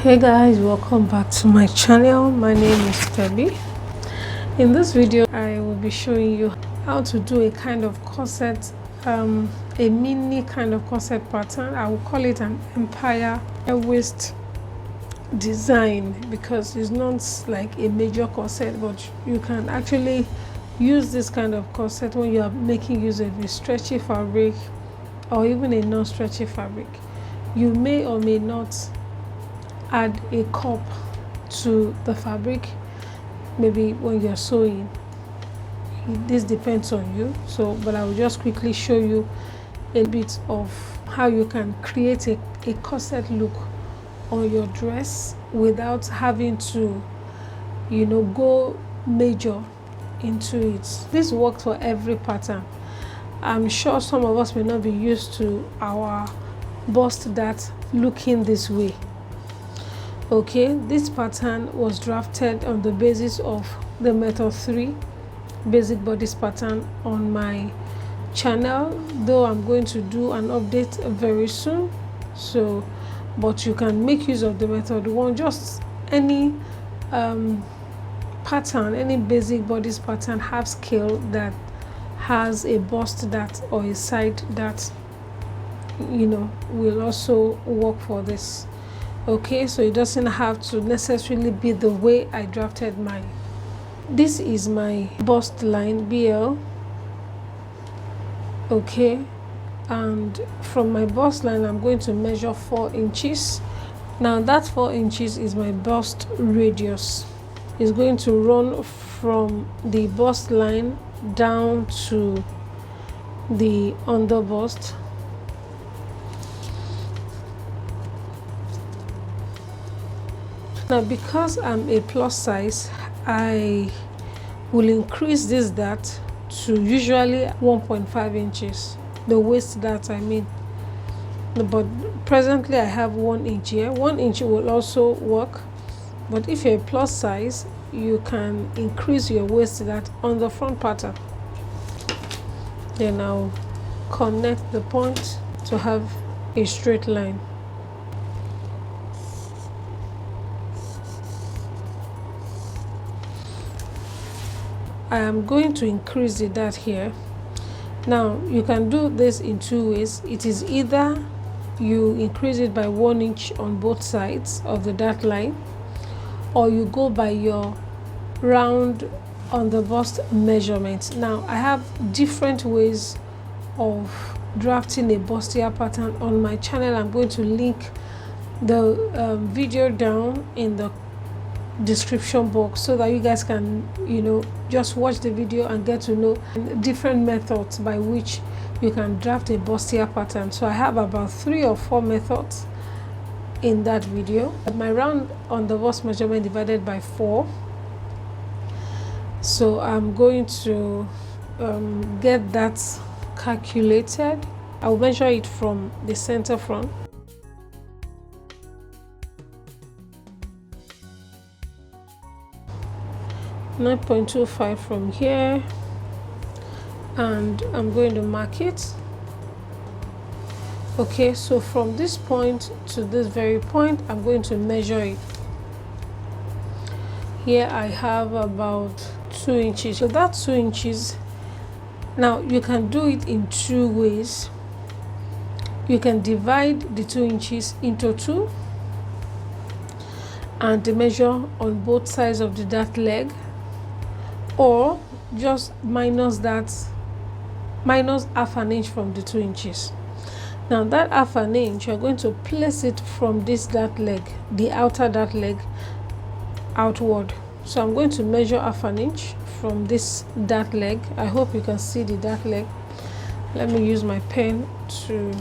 Hey guys, welcome back to my channel. My name is Thydee. In this video I will be showing you how to do a kind of corset, a mini kind of corset pattern. I will call it an empire waist design because it's not like a major corset, but you can actually use this kind of corset when you are making use of a stretchy fabric or even a non-stretchy fabric. You may or may not add a cup to the fabric, maybe when you're sewing. This depends on you, but I will just quickly show you a bit of how you can create a corset look on your dress without having to go major into it. This works for every pattern. I'm sure some of us may not be used to our bust that looking this way. Okay, this pattern was drafted on the basis of the method 3 basic bodice pattern on my channel, though I'm going to do an update very soon. But you can make use of the method 1. Just any pattern, any basic bodice pattern half scale that has a bust that or a side that will also work for this. Okay, so it doesn't have to necessarily be the way I drafted mine. This is my bust line BL. Okay, and from my bust line I'm going to measure 4 inches. Now that 4 inches is my bust radius. It's going to run from the bust line down to the under bust. Now because I'm a plus size, I will increase this dart to usually 1.5 inches, the waist dart I mean. But presently I have 1 inch here. 1 inch will also work, but if you're a plus size you can increase your waist dart on the front pattern. Then I'll connect the point to have a straight line. I am going to increase the dart here. Now you can do this in 2 ways. It is either you increase it by 1 inch on both sides of the dart line, or you go by your round on the bust measurement. Now I have different ways of drafting a bustier pattern on my channel. I'm going to link the video down in the description box so that you guys can just watch the video and get to know different methods by which you can draft a bustier pattern. So I have about 3 or 4 methods in that video. My round on the bust measurement divided by 4, so I'm going to get that calculated. I'll measure it from the center front. .25 from here, and I'm going to mark it. Okay, so from this point to this very point I'm going to measure it. Here I have about 2 inches. So that's 2 inches. Now you can do it in 2 ways. You can divide the 2 inches into 2 and measure on both sides of the dart leg, or just minus half an inch from the 2 inches. Now that half an inch, you're going to place it from this dart leg, the outer dart leg, outward. So I'm going to measure half an inch from this dart leg. I hope you can see the dart leg. Let me use my pen to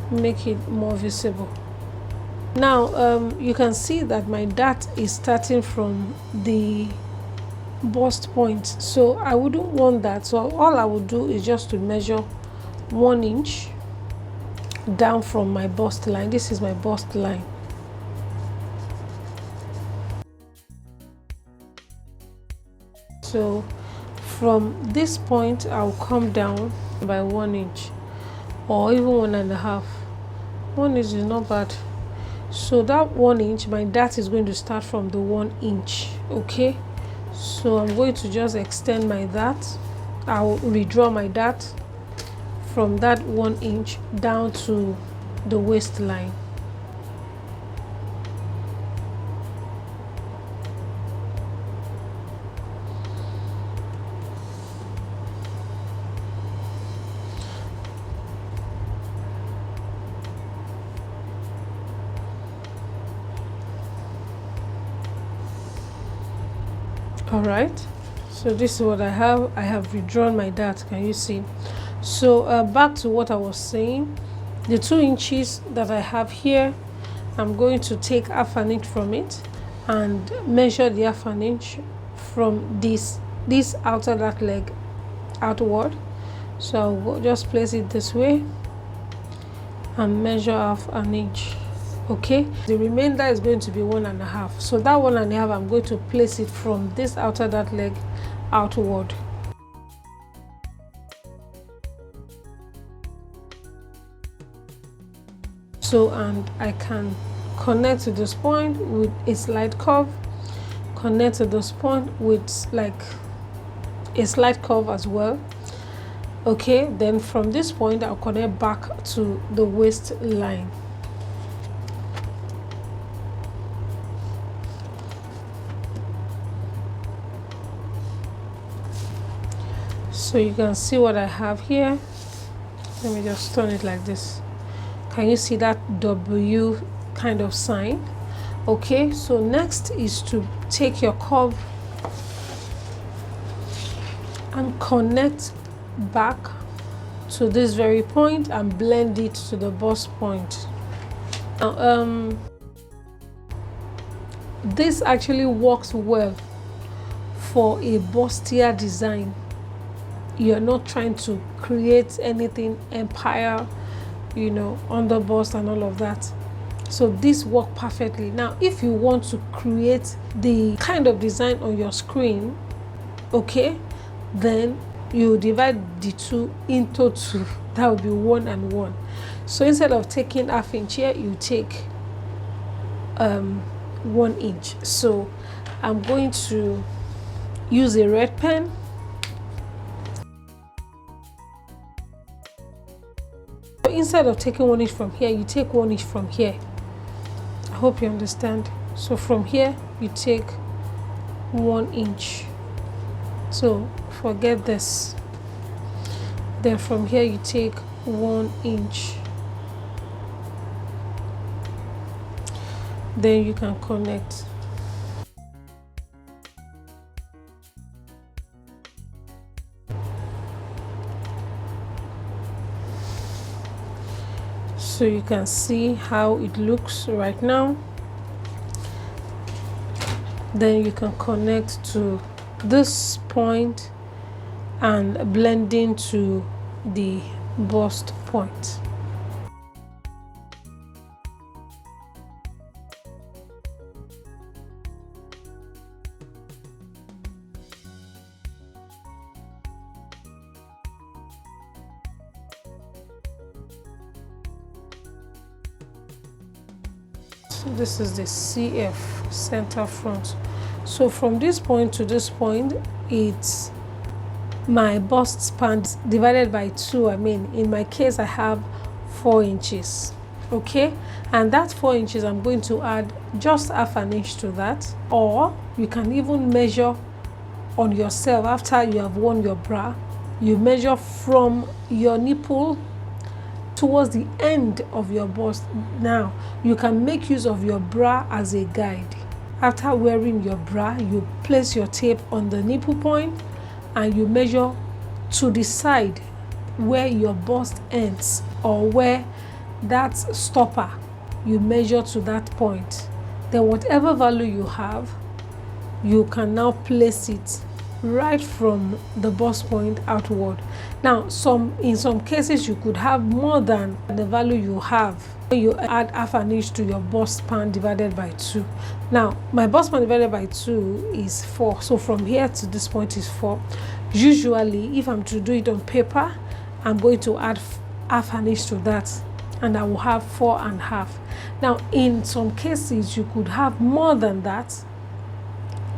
make it more visible. Now you can see that my dart is starting from the bust point, so I wouldn't want that. So all I would do is just to measure 1 inch down from my bust line. This is my bust line. So from this point I'll come down by 1 inch, or even 1.5. 1 inch is not bad. So that 1 inch, my dart is going to start from the 1 inch. Okay, so I'm going to just extend my dart. I'll redraw my dart from that 1 inch down to the waistline. All right, so this is what I have redrawn my dart. Can you see? So back to what I was saying, the 2 inches that I have here, I'm going to take half an inch from it and measure the half an inch from this outer dart leg outward. So I'll just place it this way and measure half an inch. Okay, the remainder is going to be 1.5. So that 1.5, I'm going to place it from this outer dart leg outward. So, and I can connect to this point with a slight curve, connect to this point with like a slight curve as well. Okay, then from this point I'll connect back to the waistline. So you can see what I have here. Let me just turn it like this. Can you see that W kind of sign? Okay, so next is to take your curve and connect back to this very point and blend it to the bust point. Now, this actually works well for a bustier design. You're not trying to create anything empire, you know, on the bust and all of that. So this works perfectly. Now, if you want to create the kind of design on your screen, okay, then you divide the 2 into 2. That would be 1 and 1. So instead of taking half inch here, you take 1 inch. So I'm going to use a red pen. So instead of taking 1 inch from here, you take 1 inch from here. I hope you understand. So from here, you take 1 inch. So forget this. Then from here, you take 1 inch. Then you can connect. So you can see how it looks right now. Then you can connect to this point and blend into the bust point. This is the CF, center front. So from this point to this point, it's my bust span divided by 2. I mean, in my case, I have 4 inches. Okay, and that 4 inches, I'm going to add just half an inch to that, or you can even measure on yourself after you have worn your bra. You measure from your nipple towards the end of your bust. Now you can make use of your bra as a guide. After wearing your bra, you place your tape on the nipple point and you measure to the side where your bust ends, or where that stopper, you measure to that point. Then whatever value you have, you can now place it right from the bust point outward. Now, in some cases, you could have more than the value you have when you add half an inch to your bust span divided by 2. Now, my bust span divided by 2 is 4. So from here to this point is 4. Usually, if I'm to do it on paper, I'm going to add half an inch to that, and I will have 4.5. Now, in some cases, you could have more than that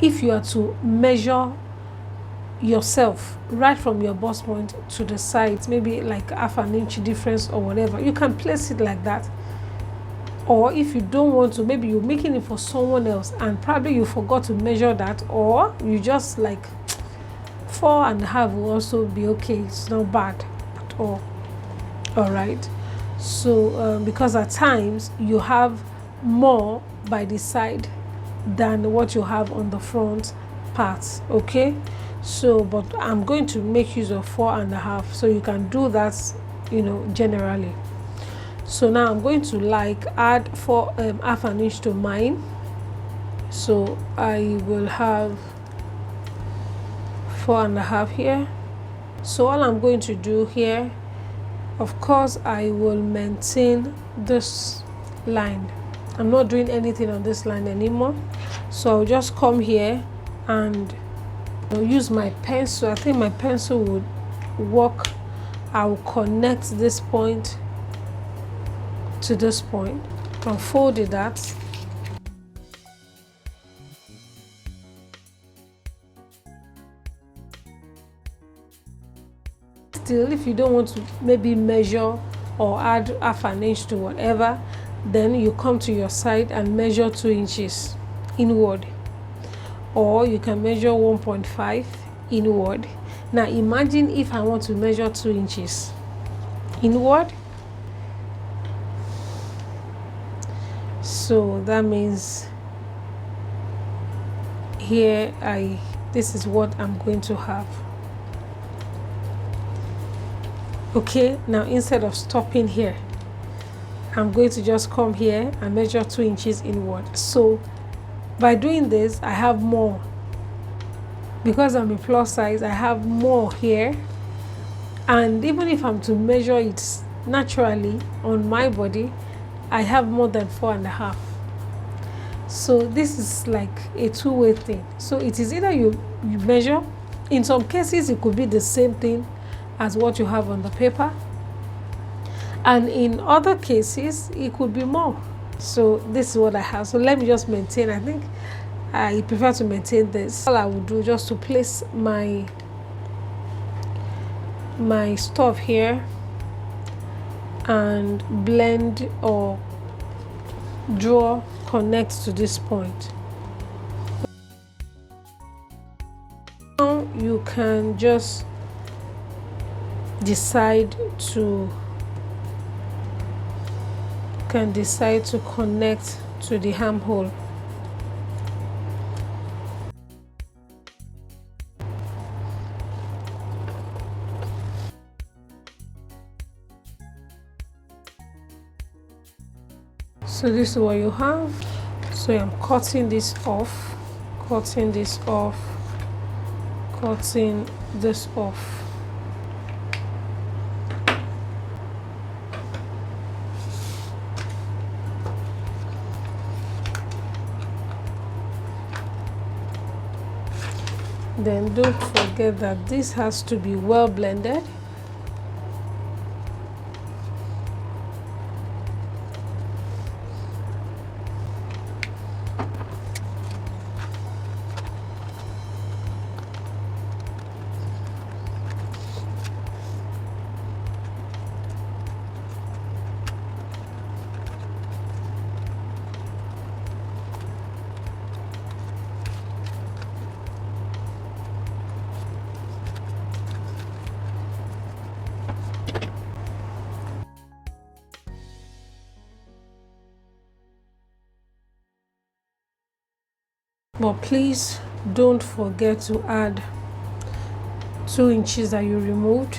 if you are to measure yourself right from your bust point to the side, maybe like half an inch difference or whatever. You can place it like that. Or if you don't want to, maybe you're making it for someone else and probably you forgot to measure that, or you just like 4.5 will also be okay. It's not bad at all. All right. So because at times you have more by the side than what you have on the front part. Okay. So but I'm going to make use of 4.5, so you can do that, you know, generally. So now I'm going to like add half an inch to mine. So I will have 4.5 here. So all I'm going to do here, of course, I will maintain this line. I'm not doing anything on this line anymore. So I'll just come here and I'll use my pencil. I think my pencil would work. I'll connect this point to this point and fold it that. Still, if you don't want to maybe measure or add half an inch to whatever, then you come to your side and measure 2 inches inward, or you can measure 1.5 inward. Now imagine if I want to measure 2 inches inward. So that means here this is what I'm going to have. Okay, now instead of stopping here, I'm going to just come here and measure 2 inches inward. So by doing this, I have more. Because I'm a plus size, I have more here. And even if I'm to measure it naturally on my body, I have more than 4.5. So this is like a two-way thing. So it is either you measure. In some cases, it could be the same thing as what you have on the paper. And in other cases, it could be more. So this is what I have. So let me just maintain. I think I prefer to maintain this. All I will do just to place my stuff here and blend or draw, connect to this point. Now you can just decide to connect to the armhole. So this is what you have. So I'm cutting this off, cutting this off, cutting this off. Then don't forget that this has to be well blended. But please don't forget to add 2 inches that you removed.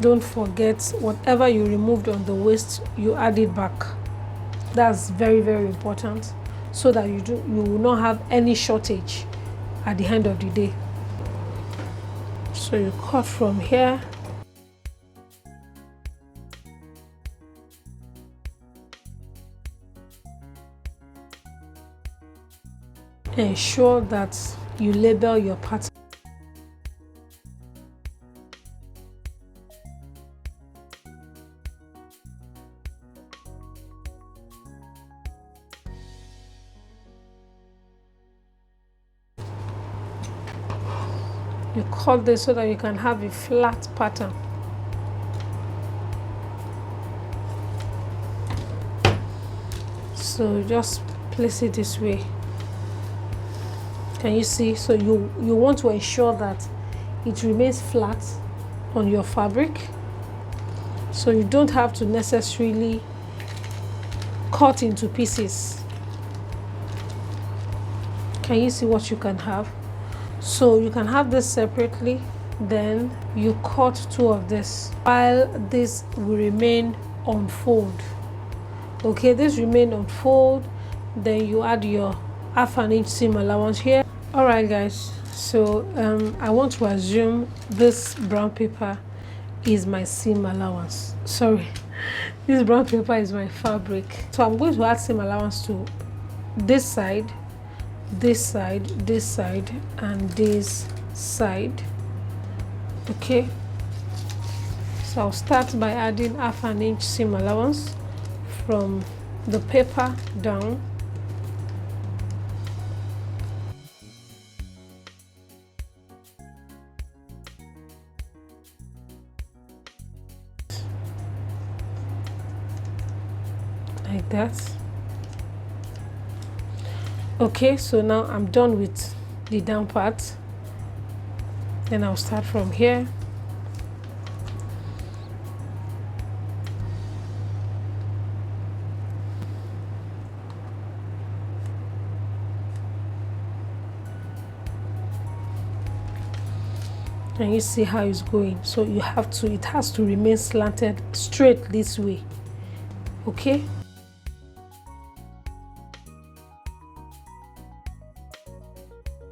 Don't forget, whatever you removed on the waist, you add it back. That's very, very important, so that you will not have any shortage at the end of the day. So you cut from here. Ensure that you label your pattern. You cut this so that you can have a flat pattern. So just place it this way. Can you see? So you want to ensure that it remains flat on your fabric, so you don't have to necessarily cut into pieces. Can you see what you can have? So you can have this separately, then you cut two of this while this will remain unfold. Okay, this remain unfold, then you add your 1/2 inch seam allowance here. All right guys, so I want to assume this brown paper is my seam allowance. Sorry, this brown paper is my fabric. So I'm going to add seam allowance to this side, this side, this side, and this side. Okay, so I'll start by adding 1/2 inch seam allowance from the paper down. Like that. Okay, so now I'm done with the down part. Then I'll start from here. And you see how it's going. So you have to, it has to remain slanted straight this way. Okay.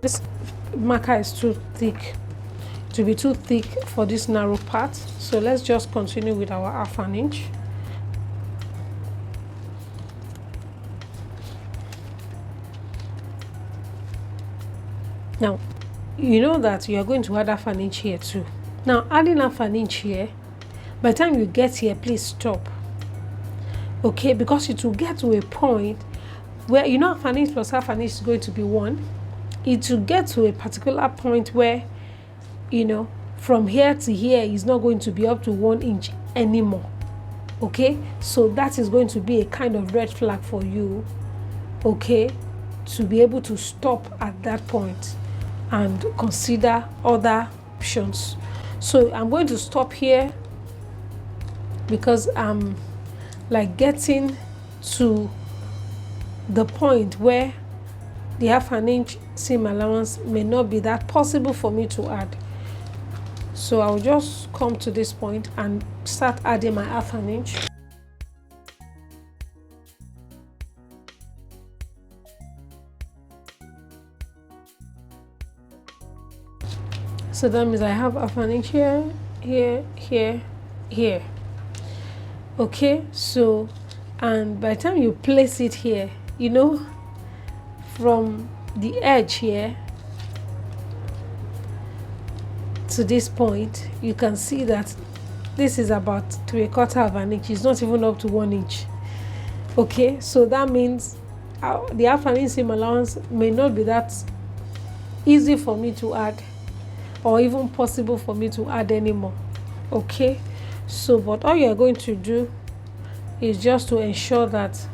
This marker is too thick, to be too thick for this narrow part. So let's just continue with our 1/2 inch. Now, you know that you are going to add 1/2 inch here too. Now, adding 1/2 inch here, by the time you get here, please stop. Okay, because it will get to a point where, you know, 1/2 inch plus 1/2 inch is going to be 1. It will get to a particular point where, you know, from here to here is not going to be up to 1 inch anymore. Okay, so that is going to be a kind of red flag for you, okay, to be able to stop at that point and consider other options. So I'm going to stop here because I'm like getting to the point where the 1/2 inch seam allowance may not be that possible for me to add. So I'll just come to this point and start adding my 1/2 inch. So that means I have 1/2 inch here, here, here, here. Okay, so, and by the time you place it here, you know, from the edge here to this point, you can see that this is about 3/4 inch. It's not even up to 1 inch. Okay, so that means the 1/2 inch seam allowance may not be that easy for me to add, or even possible for me to add anymore. Okay, so but all you're going to do is just to ensure that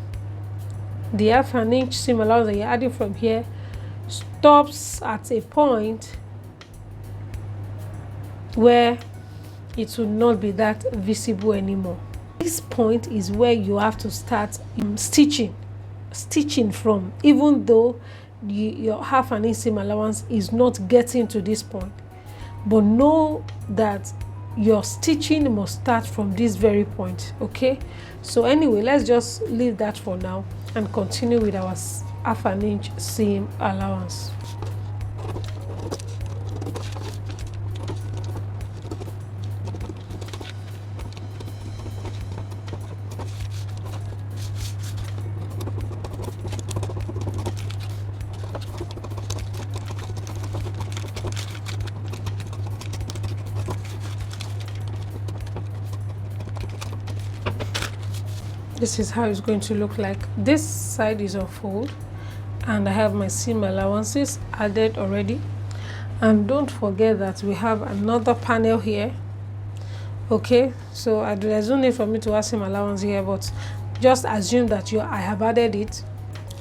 the 1/2 inch seam allowance that you're adding from here stops at a point where it will not be that visible anymore. This point is where you have to start stitching from, even though your 1/2 inch seam allowance is not getting to this point. But know that your stitching must start from this very point. Okay, so anyway, let's just leave that for now and continue with our 1/2 inch seam allowance. This is how it's going to look like. This side is unfold and I have my seam allowances added already, And don't forget that we have another panel here. Okay, so there's no need for me to add seam allowance here, but just assume that I have added it,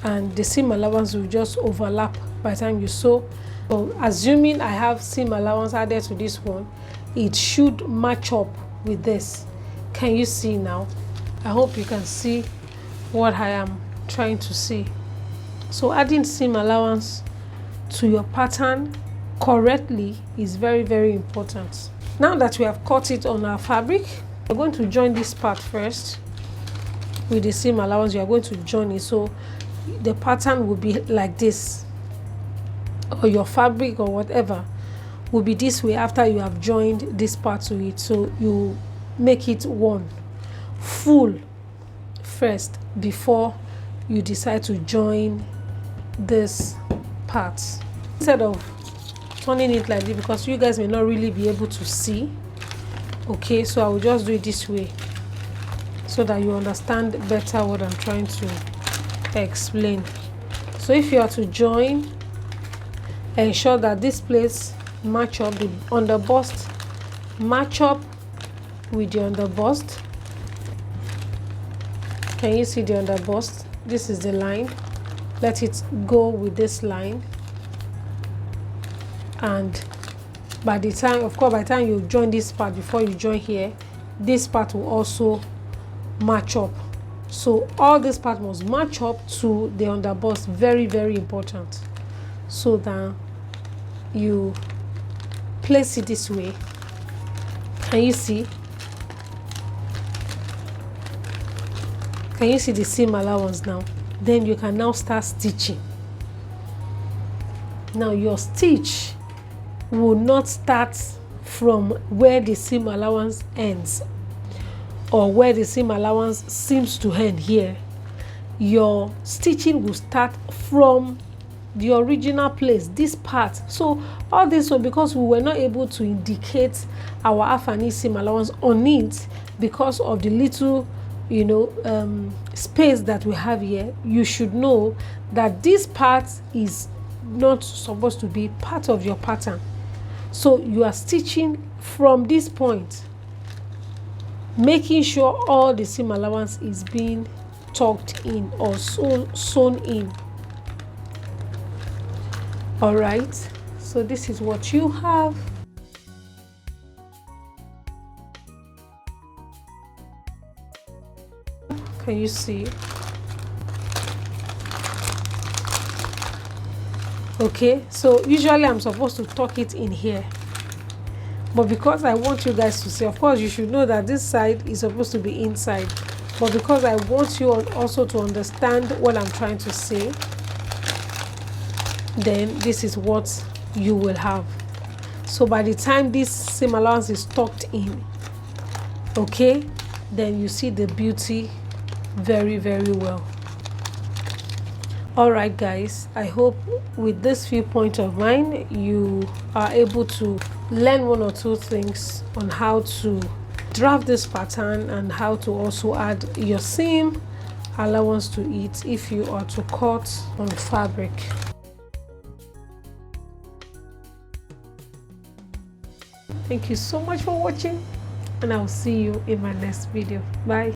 and the seam allowance will just overlap by the time you sew. So assuming I have seam allowance added to this one, it should match up with this. Can you see now? I hope you can see what I am trying to say. So adding seam allowance to your pattern correctly is very, very important. Now that we have cut it on our fabric, we're going to join this part first with the seam allowance. You are going to join it, so the pattern will be like this, or your fabric or whatever will be this way after you have joined this part to it. So you make it one full first before you decide to join this part, instead of turning it like this, because you guys may not really be able to see. Okay, so I will just do it this way so that you understand better what I'm trying to explain. So if you are to join, ensure that this place match up, the underbust match up with the underbust. Can you see the underbust? This is the line. Let it go with this line, and by the time, of course, by the time you join this part, before you join here, this part will also match up. So all this part must match up to the underbust. Very, very important. So that you place it this way. Can you see? Can you see the seam allowance now? Then you can now start stitching. Now your stitch will not start from where the seam allowance ends or where the seam allowance seems to end here. Your stitching will start from the original place, this part. So all this was because we were not able to indicate our half and inch seam allowance on it because of the little, you know, space that we have here. You should know that this part is not supposed to be part of your pattern. So you are stitching from this point, making sure all the seam allowance is being tucked in or sewn in. All right, so this is what you have. Can you see? Okay, so usually I'm supposed to tuck it in here, but because I want you guys to see, of course you should know that this side is supposed to be inside, but because I want you also to understand what I'm trying to say, then this is what you will have. So by the time this seam allowance is tucked in, okay, then you see the beauty very, very well. All right guys, I hope with this viewpoint of mine you are able to learn one or two things on how to draft this pattern and how to also add your seam allowance to it if you are to cut on fabric. Thank you so much for watching, and I'll see you in my next video. Bye.